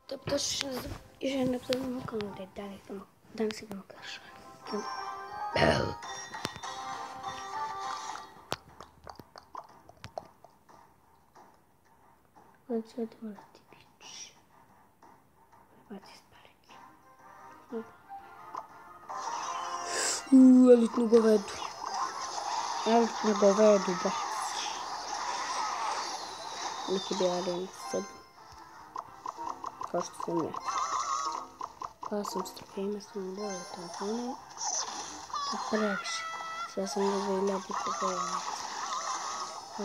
Добре и ще напълно към детали. Дам си го кажа. Лъчето на ти пич. Бати спарки. Елитно говедо. Елитно говедо, да. Ники била лена седна. Kao što sam ja. Pa sam strpima sam bila u telefonu. To previše. Sve sam dobila ljubi kako je. Pa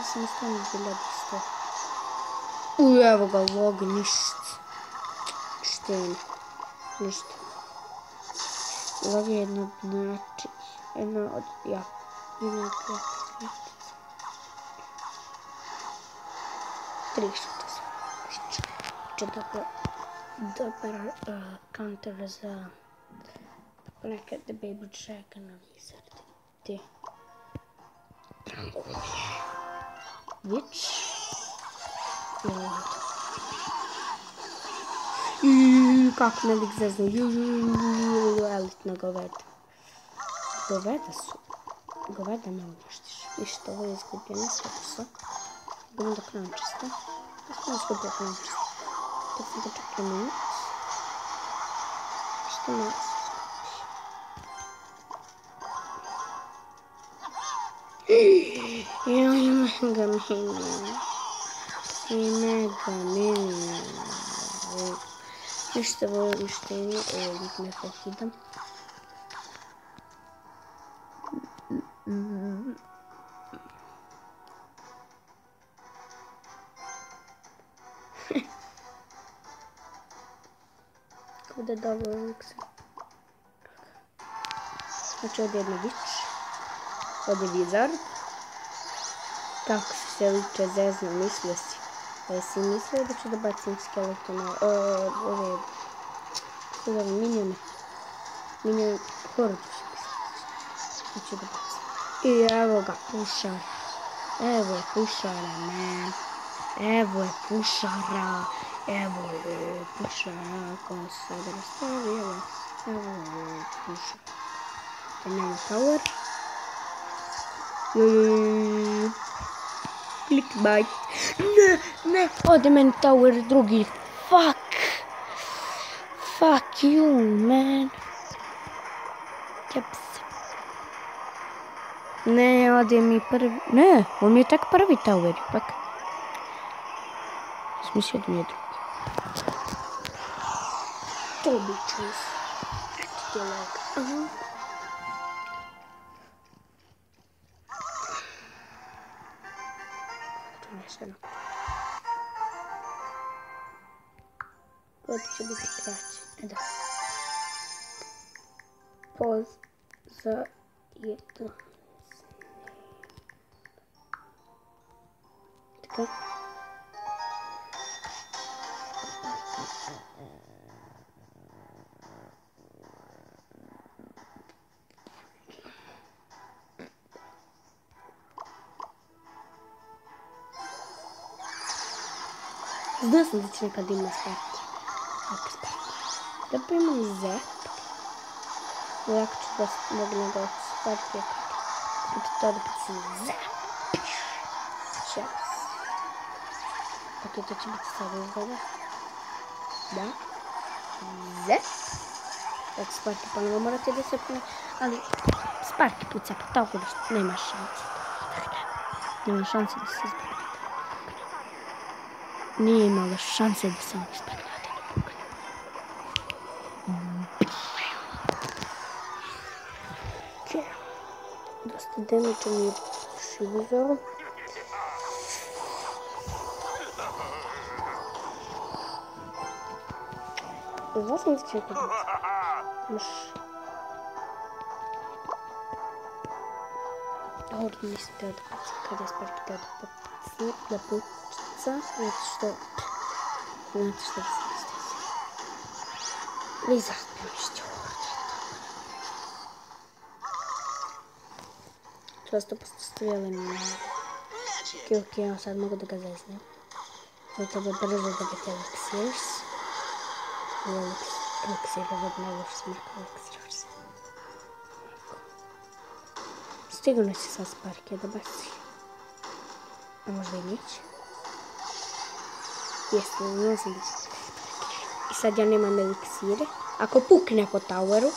sam stavila ljubi. Evo ga, log, ništa. Šteni. Ništa. Log je jedna od način. Jedna od, ja. Jedna od ja. 3 šuta sam. Dobar counter za nekad Baby Dragon na Wizard. Ti. Witch. Kako me lik zeznu. Elitna goveda. Goveda su. Goveda ne uništiš. Ništa, ovo je izgubljeno sve posle. Budem do krančista. Ja sam izgubila krančista. Tad sam da čekaj minut. Što ne izgubiš? Joj, mega minion. I mega minion. Ništa volim šteni. Uvijek me pokidam. Kuda je dobro uvijek se. Znači ovdje jedna Witch. Ovdje je Wizard. Kako se liče zezno, mislio si. Pa jesi mislio da ću da bacim skeletona, ove, sada minione. Minion hordu ću misliti. Da ću da bacim. I evo ga, pušar. Evo je pušara, man. Evo je pušara. Evo je pušara koja se rastavila. Evo je pušara. Da nema tower. Clickbait. Ne, ode meni tower drugi. Fuck you, man. Jep se. Ne, ode mi prvi. Ne, on mi je tak prvi tower, ipak. Smislio da mi je drugi. To bi čus. Eto ti je lag. Ovo će biti kraće. Da. Poz za jedno. Tako. Znao sam da će nekad ima sparki. Da pa imam zep. Lako ću da mogu da sparki. Kada to da pacim zep. Čas. Ok, to će biti sada izgleda. Da. Zep. Tako sparki ponovo morate da se pune. Ali sparki puca pa tako da nema šanse. Nema šanse da se izgleda. Nije imala šanse da se on ispadne na pukne. Ok. Dosta damage mi je uzelo. Znao sam da će nekad još. Ovdje nisam teo da pucam kada je sparki teo da pucam. Znate što bi se desilo. Wizard bi uništio ovdje. Često postavljali mi. Ok, sad mogu da ga zeznem. Od tebe brzo dobiti eliksirs. Eliksir je od najloši smrka eliksirs. Sigurno će sad sparke da baci. A možda i neće. Jeste, nosim da će. I sad ja nemam eliksire. Ako pukne po toweru.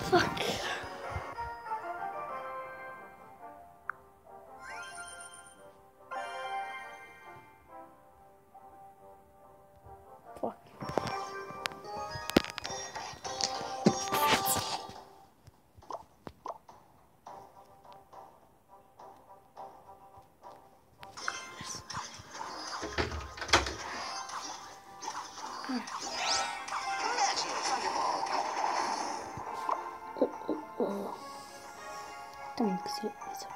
Fuck. Fuck. Там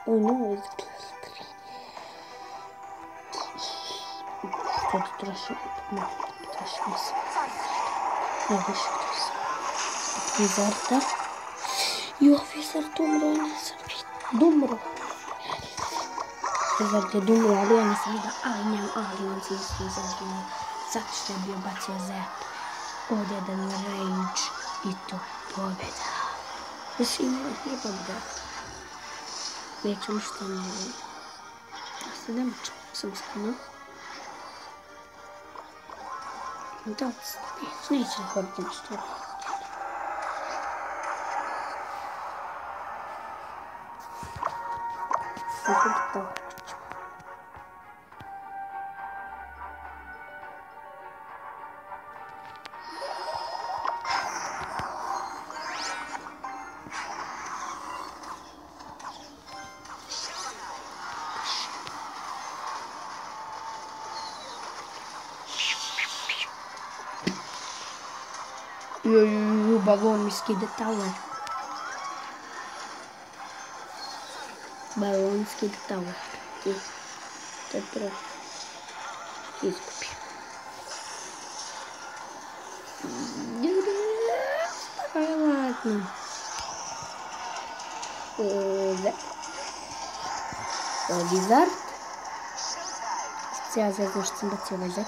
ой, ну, что-то страшно. Я выше Визарда. Йох, Визард умро, я не забит. Думро. Визард je dumro, ali ja nisam vidio. Ali on se isto izazvio. Zato što je bio bacio zep. Od jedan range. I to pobjeda. Znači ima je pobjeda. Neću ništa ne vidim. Ja se ne moću. Sam stano. Da, neće da hoditi ništa. Kako da to hoću. Balon mi skida tower. Balon skida tower. I to je prvo. Izgubi. Ладно. Визард. Сега знам, че съм бацила зеп.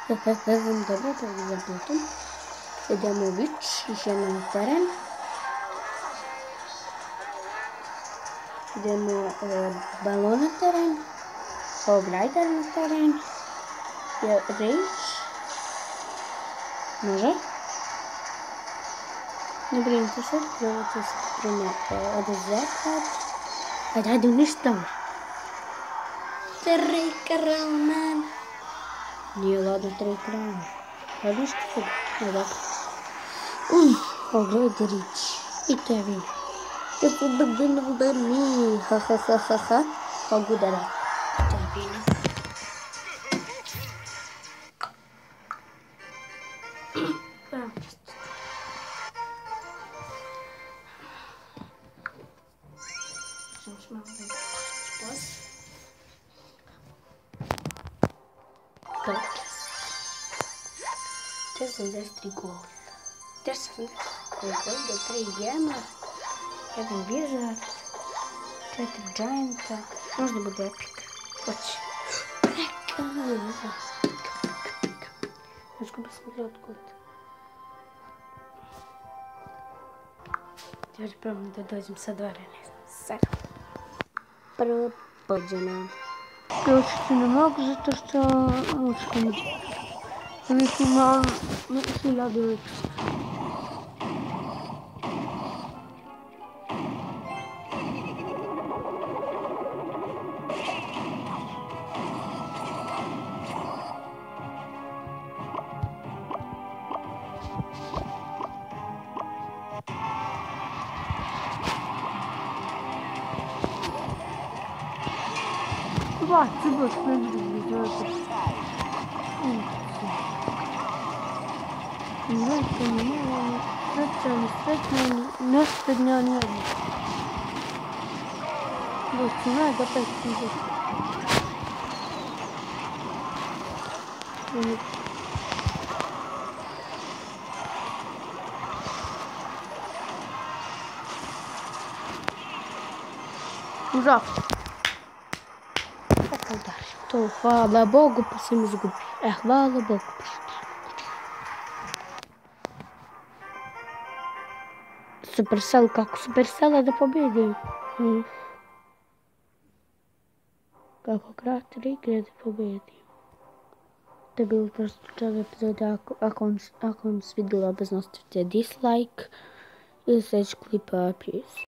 Добре, да ви заплатам. Idemo Witch, još jednom na teren. Idemo Balon na teren. Rider na teren. Rage. Može. Ne brinite se, probajte se prema odezepad. Ajde, uništamo. 3 krona. Nije ladno 3 krona. Ajde, što se da. Dobro. Pogledaj rič. I to je vi. Ja sam da gdje udari. Ha ha ha ha ha. Pog udara. To je vino. Samo što malo da pos. Kočas. 43 gola. 3 gema, 1 Wizard, 4 Gianta, možda bude epic. Hoće. Izgubio sam gledkut. Još probam da dođem sa 2 arene. 7. Prvo pođena. Još se ne mogu zato što mučkam. Uvijek imam 1000 liksa. Baci baš ne vidim. Nestrednjani odmah. Doći najda 5 Žao. Kako udarim to, hvala Bogu, pa sam izgubio. Hvala Bogu. Supercell, kako Supercella da pobedim? Kako kreator igre da pobedim? To je bilo prosto čove epizode. Ako vam svidjelo, obvezno ostavite dislike. Ili sljedeći klip, peace.